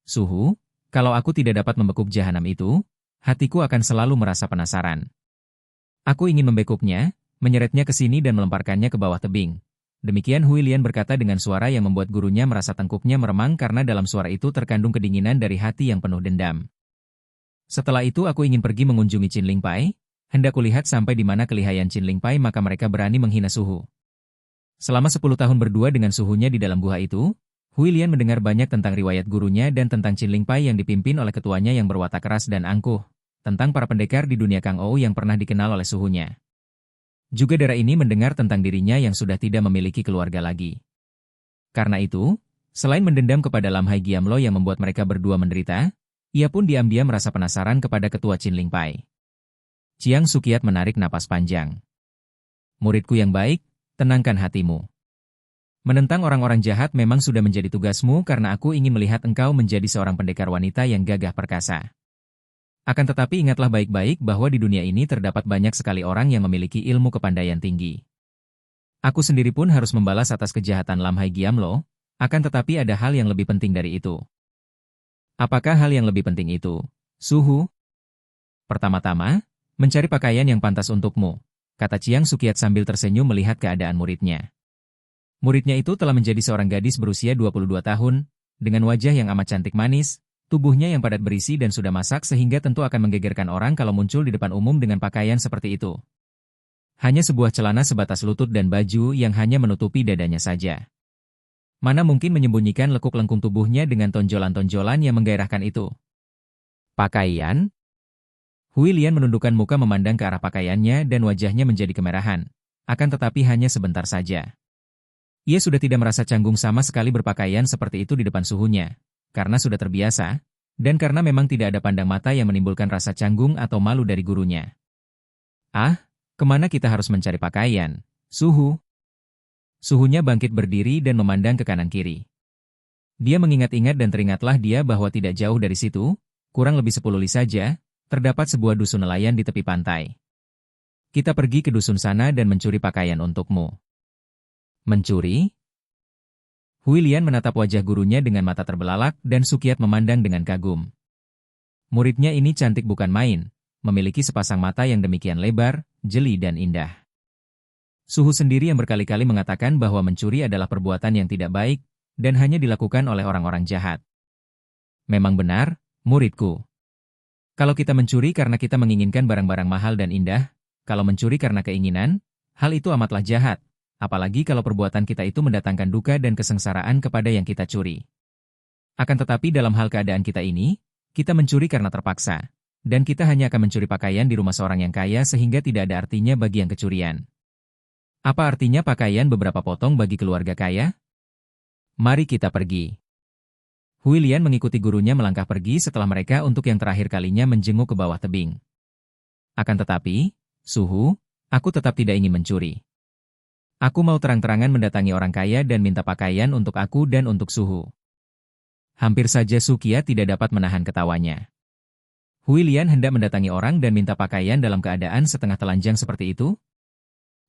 Suhu, kalau aku tidak dapat membekuk jahanam itu, hatiku akan selalu merasa penasaran. Aku ingin membekuknya, menyeretnya ke sini dan melemparkannya ke bawah tebing. Demikian Huilian berkata dengan suara yang membuat gurunya merasa tengkuknya meremang karena dalam suara itu terkandung kedinginan dari hati yang penuh dendam. Setelah itu aku ingin pergi mengunjungi Qin Ling Pai, hendak kulihat sampai di mana kelihayan Qin Ling Pai maka mereka berani menghina Suhu. Selama 10 tahun berdua dengan suhunya di dalam gua itu, Huilian mendengar banyak tentang riwayat gurunya dan tentang Qin Ling Pai yang dipimpin oleh ketuanya yang berwatak keras dan angkuh, tentang para pendekar di dunia Kang Ou yang pernah dikenal oleh suhunya. Juga Dara ini mendengar tentang dirinya yang sudah tidak memiliki keluarga lagi. Karena itu, selain mendendam kepada Lam Hai Giamlo yang membuat mereka berdua menderita, ia pun diam-diam merasa penasaran kepada ketua Qin Ling Pai. Chiang Sukiat menarik napas panjang. Muridku yang baik, tenangkan hatimu. Menentang orang-orang jahat memang sudah menjadi tugasmu karena aku ingin melihat engkau menjadi seorang pendekar wanita yang gagah perkasa. Akan tetapi ingatlah baik-baik bahwa di dunia ini terdapat banyak sekali orang yang memiliki ilmu kepandaian tinggi. Aku sendiri pun harus membalas atas kejahatan Lam Hai Giamlo, akan tetapi ada hal yang lebih penting dari itu. Apakah hal yang lebih penting itu, Suhu? Pertama-tama, mencari pakaian yang pantas untukmu, kata Chiang Sukiat sambil tersenyum melihat keadaan muridnya. Muridnya itu telah menjadi seorang gadis berusia 22 tahun, dengan wajah yang amat cantik manis, tubuhnya yang padat berisi dan sudah masak sehingga tentu akan menggegerkan orang kalau muncul di depan umum dengan pakaian seperti itu. Hanya sebuah celana sebatas lutut dan baju yang hanya menutupi dadanya saja. Mana mungkin menyembunyikan lekuk lengkung tubuhnya dengan tonjolan-tonjolan yang menggairahkan itu. Pakaian? Huilian menundukkan muka memandang ke arah pakaiannya dan wajahnya menjadi kemerahan. Akan tetapi hanya sebentar saja. Ia sudah tidak merasa canggung sama sekali berpakaian seperti itu di depan suhunya. Karena sudah terbiasa, dan karena memang tidak ada pandang mata yang menimbulkan rasa canggung atau malu dari gurunya. Ah, kemana kita harus mencari pakaian, Suhu? Suhunya bangkit berdiri dan memandang ke kanan kiri. Dia mengingat-ingat dan teringatlah dia bahwa tidak jauh dari situ, kurang lebih 10 li saja, Terdapat sebuah dusun nelayan di tepi pantai. Kita pergi ke dusun sana dan mencuri pakaian untukmu. Mencuri? Huilian menatap wajah gurunya dengan mata terbelalak dan Sukiat memandang dengan kagum. Muridnya ini cantik bukan main, memiliki sepasang mata yang demikian lebar, jeli dan indah. Suhu sendiri yang berkali-kali mengatakan bahwa mencuri adalah perbuatan yang tidak baik dan hanya dilakukan oleh orang-orang jahat. Memang benar, muridku. Kalau kita mencuri karena kita menginginkan barang-barang mahal dan indah, kalau mencuri karena keinginan, hal itu amatlah jahat. Apalagi kalau perbuatan kita itu mendatangkan duka dan kesengsaraan kepada yang kita curi. Akan tetapi dalam hal keadaan kita ini, kita mencuri karena terpaksa. Dan kita hanya akan mencuri pakaian di rumah seorang yang kaya sehingga tidak ada artinya bagi yang kecurian. Apa artinya pakaian beberapa potong bagi keluarga kaya? Mari kita pergi. Huilian mengikuti gurunya melangkah pergi setelah mereka untuk yang terakhir kalinya menjenguk ke bawah tebing. Akan tetapi, Suhu, aku tetap tidak ingin mencuri. Aku mau terang-terangan mendatangi orang kaya dan minta pakaian untuk aku dan untuk Suhu. Hampir saja Sukiat tidak dapat menahan ketawanya. Huilian hendak mendatangi orang dan minta pakaian dalam keadaan setengah telanjang seperti itu?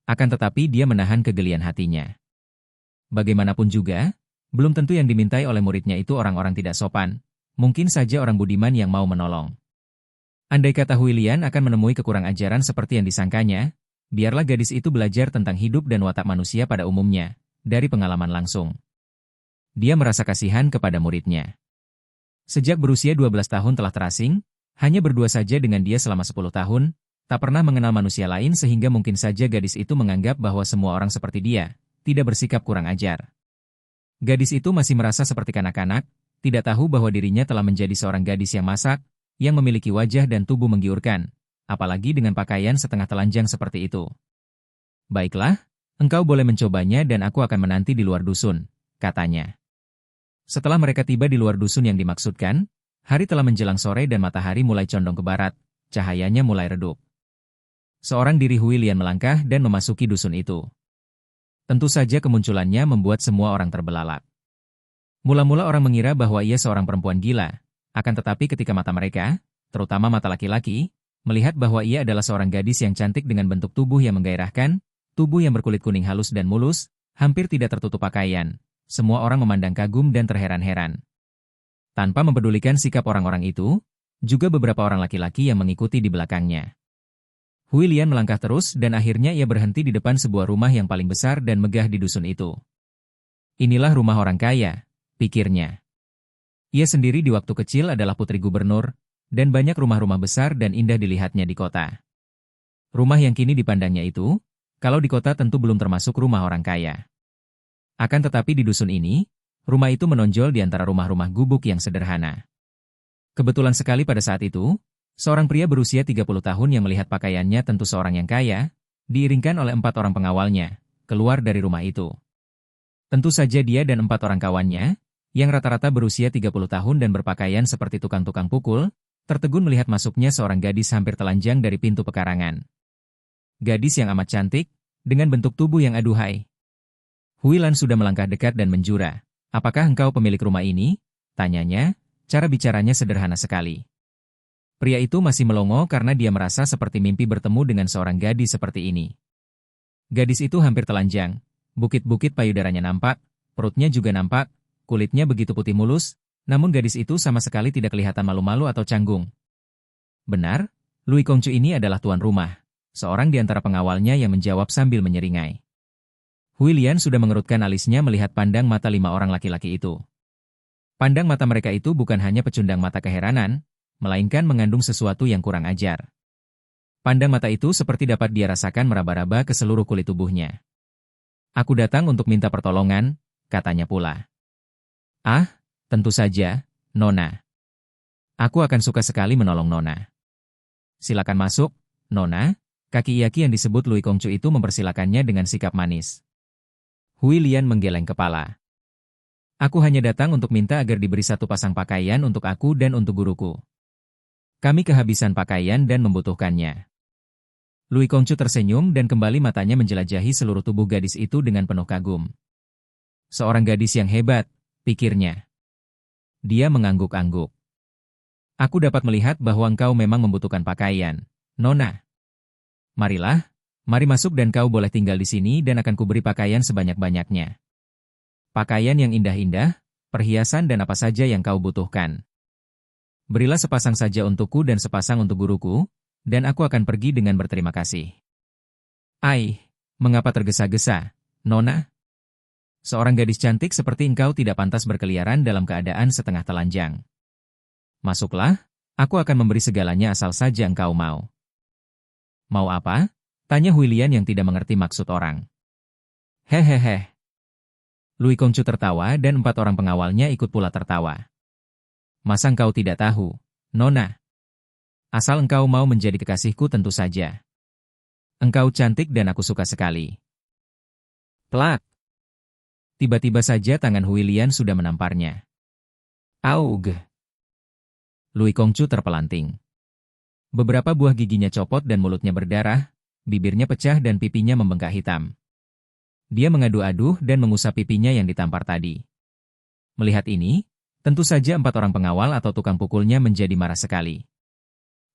Akan tetapi dia menahan kegelian hatinya. Bagaimanapun juga, belum tentu yang dimintai oleh muridnya itu orang-orang tidak sopan, mungkin saja orang budiman yang mau menolong. Andai kata Huilian akan menemui kekurang ajaran seperti yang disangkanya, biarlah gadis itu belajar tentang hidup dan watak manusia pada umumnya, dari pengalaman langsung. Dia merasa kasihan kepada muridnya. Sejak berusia 12 tahun telah terasing, hanya berdua saja dengan dia selama 10 tahun, tak pernah mengenal manusia lain sehingga mungkin saja gadis itu menganggap bahwa semua orang seperti dia, tidak bersikap kurang ajar. Gadis itu masih merasa seperti kanak-kanak, tidak tahu bahwa dirinya telah menjadi seorang gadis yang masak, yang memiliki wajah dan tubuh menggiurkan, apalagi dengan pakaian setengah telanjang seperti itu. Baiklah, engkau boleh mencobanya dan aku akan menanti di luar dusun, katanya. Setelah mereka tiba di luar dusun yang dimaksudkan, hari telah menjelang sore dan matahari mulai condong ke barat, cahayanya mulai redup. Seorang diri Huilian melangkah dan memasuki dusun itu. Tentu saja kemunculannya membuat semua orang terbelalak. Mula-mula orang mengira bahwa ia seorang perempuan gila, akan tetapi ketika mata mereka, terutama mata laki-laki, melihat bahwa ia adalah seorang gadis yang cantik dengan bentuk tubuh yang menggairahkan, tubuh yang berkulit kuning halus dan mulus, hampir tidak tertutup pakaian. Semua orang memandang kagum dan terheran-heran. Tanpa mempedulikan sikap orang-orang itu, juga beberapa orang laki-laki yang mengikuti di belakangnya. Huilian melangkah terus dan akhirnya ia berhenti di depan sebuah rumah yang paling besar dan megah di dusun itu. Inilah rumah orang kaya, pikirnya. Ia sendiri di waktu kecil adalah putri gubernur, dan banyak rumah-rumah besar dan indah dilihatnya di kota. Rumah yang kini dipandangnya itu, kalau di kota tentu belum termasuk rumah orang kaya. Akan tetapi di dusun ini, rumah itu menonjol di antara rumah-rumah gubuk yang sederhana. Kebetulan sekali pada saat itu, seorang pria berusia 30 tahun yang melihat pakaiannya tentu seorang yang kaya, diiringkan oleh 4 orang pengawalnya, keluar dari rumah itu. Tentu saja dia dan 4 orang kawannya, yang rata-rata berusia 30 tahun dan berpakaian seperti tukang-tukang pukul, tertegun melihat masuknya seorang gadis hampir telanjang dari pintu pekarangan. Gadis yang amat cantik, dengan bentuk tubuh yang aduhai. Huilan sudah melangkah dekat dan menjura. "Apakah engkau pemilik rumah ini?" tanyanya, cara bicaranya sederhana sekali. Pria itu masih melongo karena dia merasa seperti mimpi bertemu dengan seorang gadis seperti ini. Gadis itu hampir telanjang, bukit-bukit payudaranya nampak, perutnya juga nampak, kulitnya begitu putih mulus, namun gadis itu sama sekali tidak kelihatan malu-malu atau canggung. Benar, Lui Kongcu ini adalah tuan rumah, seorang di antara pengawalnya yang menjawab sambil menyeringai. Huilian sudah mengerutkan alisnya melihat pandang mata 5 orang laki-laki itu. Pandang mata mereka itu bukan hanya pecundang mata keheranan, melainkan mengandung sesuatu yang kurang ajar. Pandang mata itu seperti dapat dia rasakan meraba-raba ke seluruh kulit tubuhnya. "Aku datang untuk minta pertolongan," katanya pula. "Ah, tentu saja, Nona. Aku akan suka sekali menolong Nona. Silakan masuk, Nona." Kaki Iyaki yang disebut Lui Kongcu itu mempersilakannya dengan sikap manis. Huilian menggeleng kepala. "Aku hanya datang untuk minta agar diberi 1 pasang pakaian untuk aku dan untuk guruku. Kami kehabisan pakaian dan membutuhkannya." Lui Kongcu tersenyum dan kembali matanya menjelajahi seluruh tubuh gadis itu dengan penuh kagum. Seorang gadis yang hebat, pikirnya. Dia mengangguk-angguk. Aku dapat melihat bahwa engkau memang membutuhkan pakaian, Nona. Marilah, mari masuk dan kau boleh tinggal di sini dan akan kuberi pakaian sebanyak-banyaknya. Pakaian yang indah-indah, perhiasan dan apa saja yang kau butuhkan. Berilah sepasang saja untukku dan sepasang untuk guruku, dan aku akan pergi dengan berterima kasih. Ai, mengapa tergesa-gesa, Nona? Seorang gadis cantik seperti engkau tidak pantas berkeliaran dalam keadaan setengah telanjang. Masuklah, aku akan memberi segalanya asal saja engkau mau. Mau apa? Tanya Huilian yang tidak mengerti maksud orang. Hehehe. Lui Kongcu tertawa dan 4 orang pengawalnya ikut pula tertawa. Masa engkau tidak tahu, Nona? Asal engkau mau menjadi kekasihku tentu saja. Engkau cantik dan aku suka sekali. Plak. Tiba-tiba saja tangan Huilian sudah menamparnya. Aug. Lui Kongcu terpelanting. Beberapa buah giginya copot dan mulutnya berdarah, bibirnya pecah dan pipinya membengkak hitam. Dia mengadu-adu dan mengusap pipinya yang ditampar tadi. Melihat ini, tentu saja 4 orang pengawal atau tukang pukulnya menjadi marah sekali.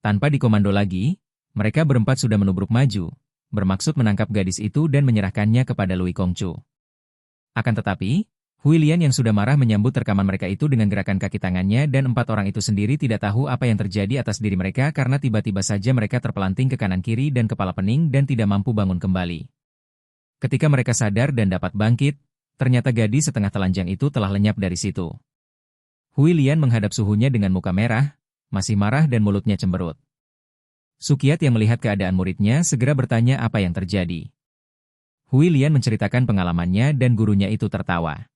Tanpa dikomando lagi, mereka berempat sudah menubruk maju, bermaksud menangkap gadis itu dan menyerahkannya kepada Lui Kongcu. Akan tetapi, Huilian yang sudah marah menyambut rekaman mereka itu dengan gerakan kaki tangannya dan 4 orang itu sendiri tidak tahu apa yang terjadi atas diri mereka karena tiba-tiba saja mereka terpelanting ke kanan kiri dan kepala pening dan tidak mampu bangun kembali. Ketika mereka sadar dan dapat bangkit, ternyata gadis setengah telanjang itu telah lenyap dari situ. Huilian menghadap suhunya dengan muka merah, masih marah dan mulutnya cemberut. Sukiat yang melihat keadaan muridnya segera bertanya apa yang terjadi. Huilian menceritakan pengalamannya dan gurunya itu tertawa.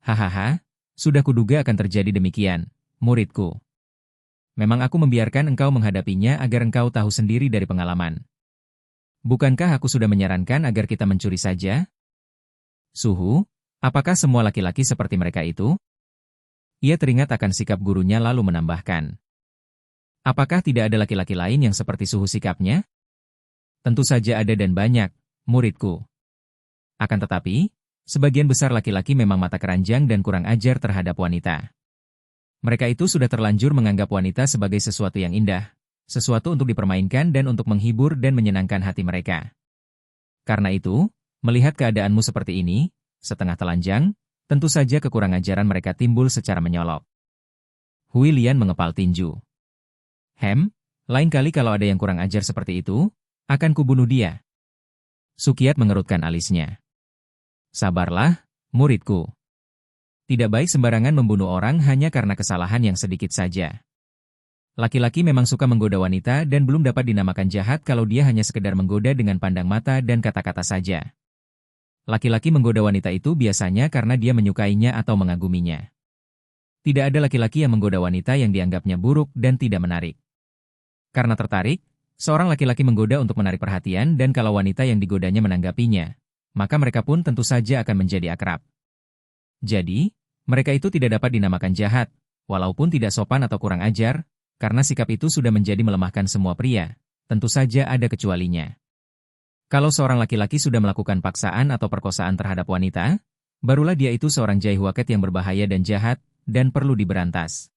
Hahaha, sudah kuduga akan terjadi demikian, muridku. Memang aku membiarkan engkau menghadapinya agar engkau tahu sendiri dari pengalaman. Bukankah aku sudah menyarankan agar kita mencuri saja? Suhu, apakah semua laki-laki seperti mereka itu? Ia teringat akan sikap gurunya lalu menambahkan. Apakah tidak ada laki-laki lain yang seperti Suhu sikapnya? Tentu saja ada dan banyak, muridku. Akan tetapi, sebagian besar laki-laki memang mata keranjang dan kurang ajar terhadap wanita. Mereka itu sudah terlanjur menganggap wanita sebagai sesuatu yang indah, sesuatu untuk dipermainkan dan untuk menghibur dan menyenangkan hati mereka. Karena itu, melihat keadaanmu seperti ini, setengah telanjang, tentu saja kekurang ajaran mereka timbul secara menyolok. Huilian mengepal tinju. Lain kali kalau ada yang kurang ajar seperti itu, akan kubunuh dia. Sukiat mengerutkan alisnya. Sabarlah, muridku. Tidak baik sembarangan membunuh orang hanya karena kesalahan yang sedikit saja. Laki-laki memang suka menggoda wanita dan belum dapat dinamakan jahat kalau dia hanya sekedar menggoda dengan pandang mata dan kata-kata saja. Laki-laki menggoda wanita itu biasanya karena dia menyukainya atau mengaguminya. Tidak ada laki-laki yang menggoda wanita yang dianggapnya buruk dan tidak menarik. Karena tertarik, seorang laki-laki menggoda untuk menarik perhatian dan kalau wanita yang digodanya menanggapinya, maka mereka pun tentu saja akan menjadi akrab. Jadi, mereka itu tidak dapat dinamakan jahat, walaupun tidak sopan atau kurang ajar, karena sikap itu sudah menjadi melemahkan semua pria, tentu saja ada kecualinya. Kalau seorang laki-laki sudah melakukan paksaan atau perkosaan terhadap wanita, barulah dia itu seorang jaihuaket yang berbahaya dan jahat, dan perlu diberantas.